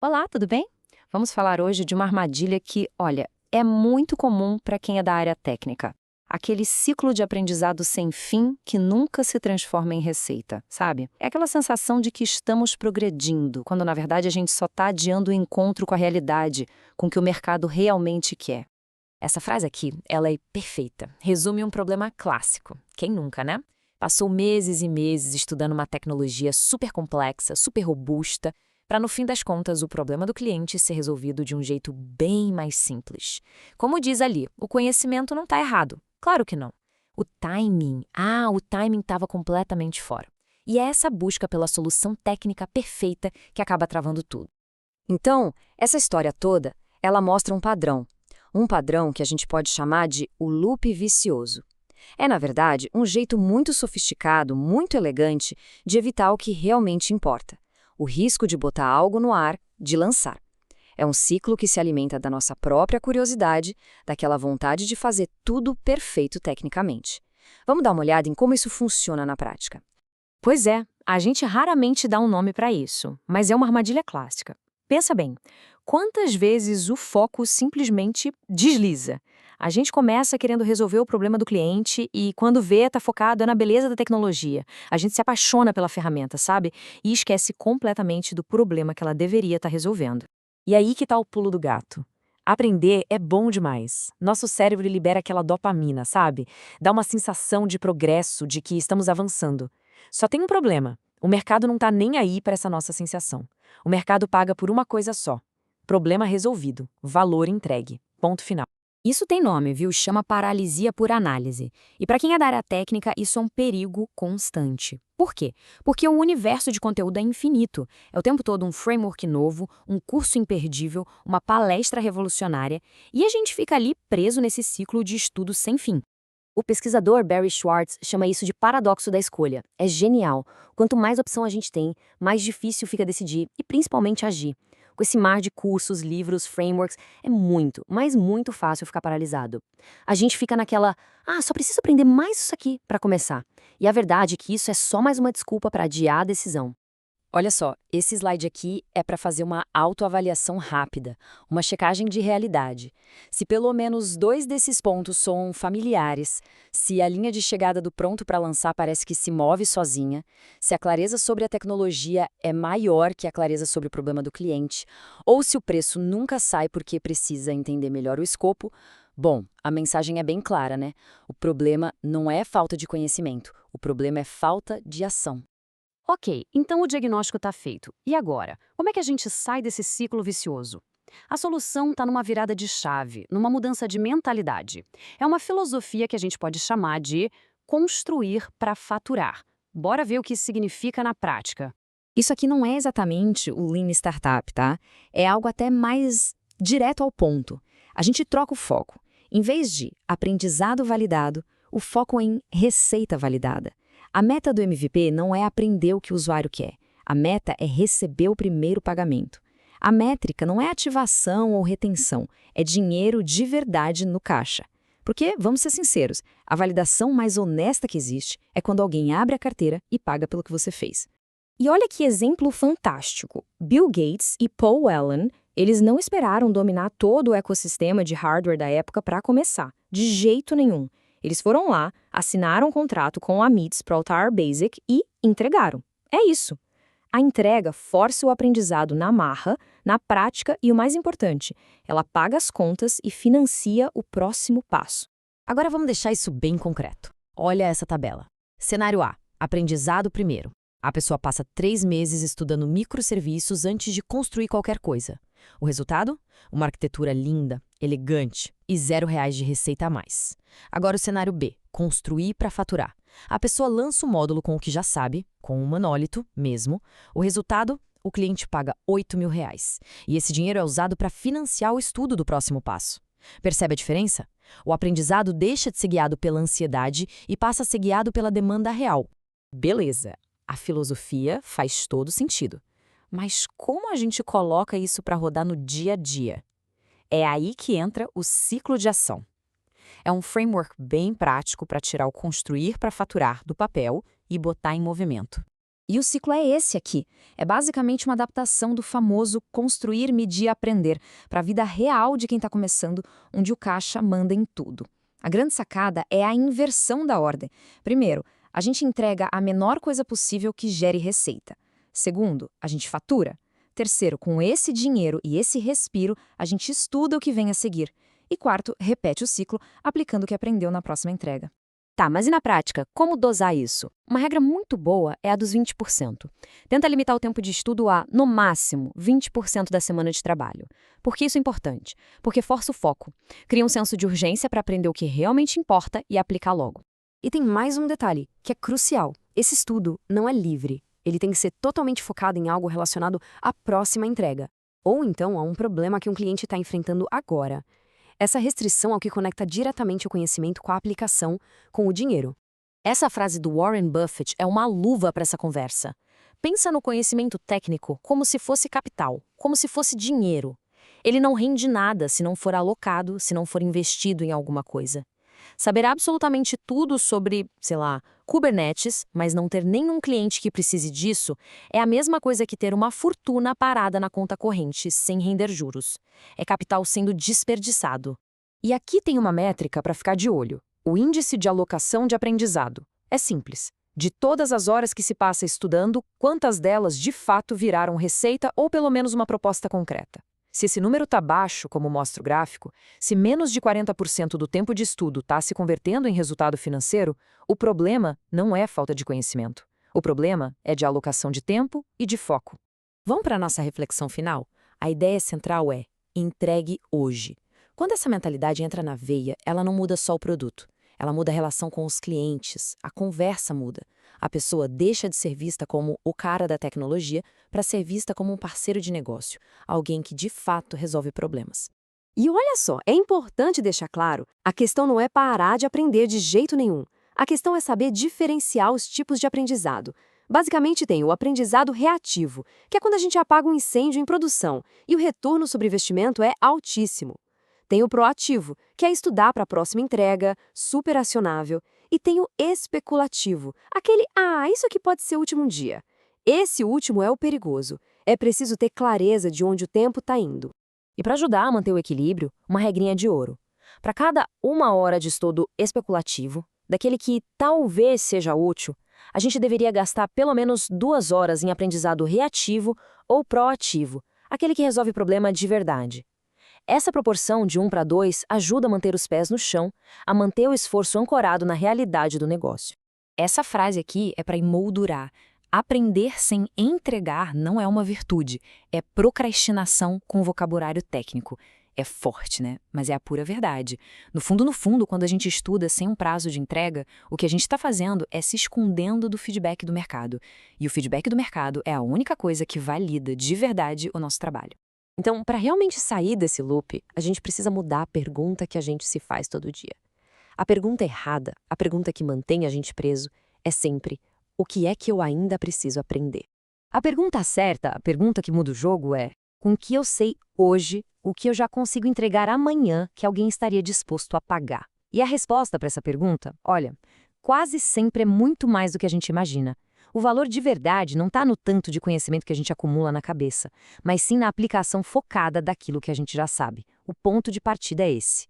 Olá, tudo bem? Vamos falar hoje de uma armadilha que, olha, é muito comum para quem é da área técnica. Aquele ciclo de aprendizado sem fim que nunca se transforma em receita, sabe? É aquela sensação de que estamos progredindo, quando na verdade a gente só está adiando o encontro com a realidade, com o que o mercado realmente quer. Essa frase aqui, ela é perfeita. Resume um problema clássico. Quem nunca, né? Passou meses e meses estudando uma tecnologia super complexa, super robusta, para no fim das contas o problema do cliente ser resolvido de um jeito bem mais simples. Como diz ali, o conhecimento não está errado. Claro que não. O timing estava completamente fora. E é essa busca pela solução técnica perfeita que acaba travando tudo. Então, essa história toda, ela mostra um padrão. Um padrão que a gente pode chamar de o loop vicioso. É, na verdade, um jeito muito sofisticado, muito elegante de evitar o que realmente importa. O risco de botar algo no ar, de lançar. É um ciclo que se alimenta da nossa própria curiosidade, daquela vontade de fazer tudo perfeito tecnicamente. Vamos dar uma olhada em como isso funciona na prática. Pois é, a gente raramente dá um nome para isso, mas é uma armadilha clássica. Pensa bem, quantas vezes o foco simplesmente desliza? A gente começa querendo resolver o problema do cliente e, quando vê, está focado na beleza da tecnologia. A gente se apaixona pela ferramenta, sabe? E esquece completamente do problema que ela deveria estar resolvendo. E aí que tá o pulo do gato. Aprender é bom demais. Nosso cérebro libera aquela dopamina, sabe? Dá uma sensação de progresso, de que estamos avançando. Só tem um problema. O mercado não tá nem aí para essa nossa sensação. O mercado paga por uma coisa só. Problema resolvido. Valor entregue. Ponto final. Isso tem nome, viu? Chama paralisia por análise. E para quem é da área técnica, isso é um perigo constante. Por quê? Porque o universo de conteúdo é infinito. É o tempo todo um framework novo, um curso imperdível, uma palestra revolucionária, e a gente fica ali preso nesse ciclo de estudo sem fim. O pesquisador Barry Schwartz chama isso de paradoxo da escolha. É genial. Quanto mais opção a gente tem, mais difícil fica decidir e principalmente agir. Com esse mar de cursos, livros, frameworks, é muito, mas muito fácil ficar paralisado. A gente fica naquela, só preciso aprender mais isso aqui para começar. E a verdade é que isso é só mais uma desculpa para adiar a decisão. Olha só, esse slide aqui é para fazer uma autoavaliação rápida, uma checagem de realidade. Se pelo menos dois desses pontos são familiares, se a linha de chegada do pronto para lançar parece que se move sozinha, se a clareza sobre a tecnologia é maior que a clareza sobre o problema do cliente, ou se o preço nunca sai porque precisa entender melhor o escopo, bom, a mensagem é bem clara, né? O problema não é falta de conhecimento, o problema é falta de ação. Ok, então o diagnóstico está feito. E agora? Como é que a gente sai desse ciclo vicioso? A solução está numa virada de chave, numa mudança de mentalidade. É uma filosofia que a gente pode chamar de construir para faturar. Bora ver o que isso significa na prática. Isso aqui não é exatamente o Lean Startup, tá? É algo até mais direto ao ponto. A gente troca o foco. Em vez de aprendizado validado, o foco é em receita validada. A meta do MVP não é aprender o que o usuário quer. A meta é receber o primeiro pagamento. A métrica não é ativação ou retenção, é dinheiro de verdade no caixa. Porque, vamos ser sinceros, a validação mais honesta que existe é quando alguém abre a carteira e paga pelo que você fez. E olha que exemplo fantástico. Bill Gates e Paul Allen, eles não esperaram dominar todo o ecossistema de hardware da época para começar, de jeito nenhum. Eles foram lá, assinaram um contrato com a MITS para o Altair Basic e entregaram. É isso. A entrega força o aprendizado na marra, na prática e o mais importante, ela paga as contas e financia o próximo passo. Agora vamos deixar isso bem concreto. Olha essa tabela. Cenário A. Aprendizado primeiro. A pessoa passa 3 meses estudando microserviços antes de construir qualquer coisa. O resultado? Uma arquitetura linda, elegante e R$ 0 de receita a mais. Agora o cenário B, construir para faturar. A pessoa lança o módulo com o que já sabe, com um monólito mesmo. O resultado? O cliente paga R$ 8.000. E esse dinheiro é usado para financiar o estudo do próximo passo. Percebe a diferença? O aprendizado deixa de ser guiado pela ansiedade e passa a ser guiado pela demanda real. Beleza, a filosofia faz todo sentido. Mas como a gente coloca isso para rodar no dia a dia? É aí que entra o ciclo de ação. É um framework bem prático para tirar o construir para faturar do papel e botar em movimento. E o ciclo é esse aqui. É basicamente uma adaptação do famoso construir, medir, aprender para a vida real de quem está começando, onde o caixa manda em tudo. A grande sacada é a inversão da ordem. Primeiro, a gente entrega a menor coisa possível que gere receita. Segundo, a gente fatura. Terceiro, com esse dinheiro e esse respiro, a gente estuda o que vem a seguir. E quarto, repete o ciclo, aplicando o que aprendeu na próxima entrega. Tá, mas e na prática, como dosar isso? Uma regra muito boa é a dos 20%. Tenta limitar o tempo de estudo a, no máximo, 20% da semana de trabalho. Por que isso é importante? Porque força o foco. Cria um senso de urgência para aprender o que realmente importa e aplicar logo. E tem mais um detalhe, que é crucial. Esse estudo não é livre. Ele tem que ser totalmente focado em algo relacionado à próxima entrega. Ou então a um problema que um cliente está enfrentando agora. Essa restrição é o que conecta diretamente o conhecimento com a aplicação, com o dinheiro. Essa frase do Warren Buffett é uma luva para essa conversa. Pensa no conhecimento técnico como se fosse capital, como se fosse dinheiro. Ele não rende nada se não for alocado, se não for investido em alguma coisa. Saber absolutamente tudo sobre, sei lá, Kubernetes, mas não ter nenhum cliente que precise disso, é a mesma coisa que ter uma fortuna parada na conta corrente, sem render juros. É capital sendo desperdiçado. E aqui tem uma métrica para ficar de olho: o índice de alocação de aprendizado. É simples. De todas as horas que se passa estudando, quantas delas de fato viraram receita ou pelo menos uma proposta concreta? Se esse número está baixo, como mostra o gráfico, se menos de 40% do tempo de estudo está se convertendo em resultado financeiro, o problema não é falta de conhecimento. O problema é de alocação de tempo e de foco. Vamos para a nossa reflexão final? A ideia central é: entregue hoje. Quando essa mentalidade entra na veia, ela não muda só o produto. Ela muda a relação com os clientes, a conversa muda. A pessoa deixa de ser vista como o cara da tecnologia para ser vista como um parceiro de negócio, alguém que de fato resolve problemas. E olha só, é importante deixar claro, a questão não é parar de aprender de jeito nenhum. A questão é saber diferenciar os tipos de aprendizado. Basicamente tem o aprendizado reativo, que é quando a gente apaga um incêndio em produção, e o retorno sobre investimento é altíssimo. Tem o proativo, que é estudar para a próxima entrega, super acionável. E tem o especulativo, aquele, isso aqui pode ser o último dia. Esse último é o perigoso. É preciso ter clareza de onde o tempo está indo. E para ajudar a manter o equilíbrio, uma regrinha de ouro. Para cada 1 hora de estudo especulativo, daquele que talvez seja útil, a gente deveria gastar pelo menos 2 horas em aprendizado reativo ou proativo, aquele que resolve problema de verdade. Essa proporção de 1:2 ajuda a manter os pés no chão, a manter o esforço ancorado na realidade do negócio. Essa frase aqui é para emoldurar. Aprender sem entregar não é uma virtude, é procrastinação com vocabulário técnico. É forte, né? Mas é a pura verdade. No fundo, quando a gente estuda sem um prazo de entrega, o que a gente está fazendo é se escondendo do feedback do mercado. E o feedback do mercado é a única coisa que valida de verdade o nosso trabalho. Então, para realmente sair desse loop, a gente precisa mudar a pergunta que a gente se faz todo dia. A pergunta errada, a pergunta que mantém a gente preso, é sempre: o que é que eu ainda preciso aprender? A pergunta certa, a pergunta que muda o jogo é: com o que eu sei hoje, o que eu já consigo entregar amanhã que alguém estaria disposto a pagar? E a resposta para essa pergunta, olha, quase sempre é muito mais do que a gente imagina. O valor de verdade não está no tanto de conhecimento que a gente acumula na cabeça, mas sim na aplicação focada daquilo que a gente já sabe. O ponto de partida é esse.